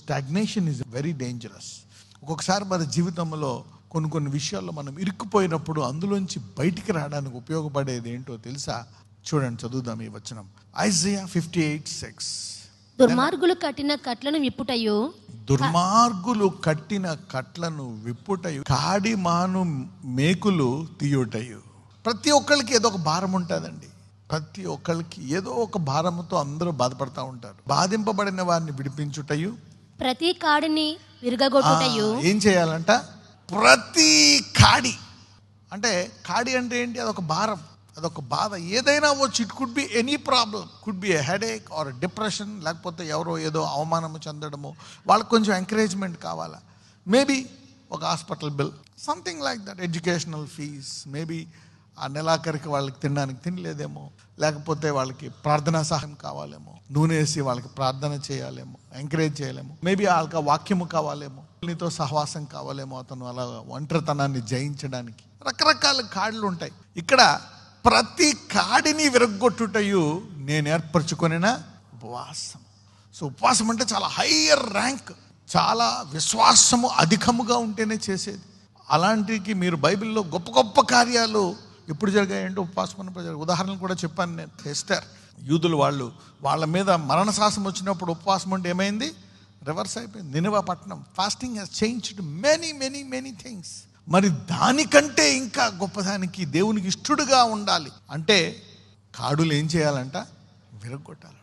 Stagnation is very dangerous. ఒక్కొక్కసారి మన జీవితంలో కొన్ని విషయాల్లో మనం ఇరుక్కుపోయినప్పుడు అందులోంచి బయటికి రావడానికి ఉపయోగపడేది ఏంటో తెలుసా? చూడండి, చదువుదాం ఈ వచనం. ఐజయా 58:6. దుర్మార్గులు కట్టిన కట్లను విప్పుటయు, దుర్మార్గులు కట్టిన కట్లను విప్పుటయు, కాడి మాను మేకులు తీయుటయు. ప్రతి ఒక్కరికి ఏదో ఒక భారం ఉంటుందండి. ప్రతి ఒక్కరికి ఏదో ఒక భారంతో అందరూ బాధపడతా ఉంటారు. బాధింపబడిన వారిని విడిపించుటయు, ప్రతి కాడిని విరగగొట్టుటయు. ఏం చేయాలంట? ప్రతి కాడి అంటే కాడి అంటే ఏంటి? అదొక భారం, అదొక బాధ. ఏదైనా అవ్వచ్చు. It could be any problem. Could be a headache are depression, లేకపోతే ఎవరో ఏదో అవమానము చెందడము, వాళ్ళకి కొంచెం ఎంకరేజ్మెంట్ కావాలా, మేబీ ఒక hospital bill, something like that, educational fees, maybe ఆ నెలాఖరికి వాళ్ళకి తినడానికి తినలేదేమో, లేకపోతే వాళ్ళకి ప్రార్థనా సహాయం కావాలేమో, నూనె వేసి వాళ్ళకి ప్రార్థన చేయాలేమో, ఎంకరేజ్ చేయలేమో, మేబీ వాళ్ళకి వాక్యము కావాలేమో, నీతో సహవాసం కావాలేమో, అతను అలా ఒంటరితనాన్ని జయించడానికి. రకరకాల కాళ్ళు ఉంటాయి. ఇక్కడ ప్రతి కాడిని విరగొట్టుటయు నేను ఏర్పరచుకొనిన ఉపవాసం. సో ఉపవాసం అంటే చాలా హయ్యర్ ర్యాంక్, చాలా విశ్వాసము అధికముగా ఉంటేనే చేసేది. అలాంటికి మీరు బైబిల్లో గొప్ప గొప్ప కార్యాలు ఎప్పుడు జరిగాయంటే ఉపవాసం ఉన్నప్పుడు జరిగాయి. ఉదాహరణలు కూడా చెప్పాను నేను. ఎస్తేర్, యూదులు వాళ్ళ మీద మరణశాసనం వచ్చినప్పుడు ఉపవాసం ఉంటే ఏమైంది? రివర్స్ అయిపోయింది. నినివే పట్టణం. Fasting has changed many many many things. మరి దానికంటే ఇంకా గొప్పదానికి దేవునికి ఇష్టడుగా ఉండాలి అంటే కాడులు ఏం చేయాలంట? విరగొట్టాలి.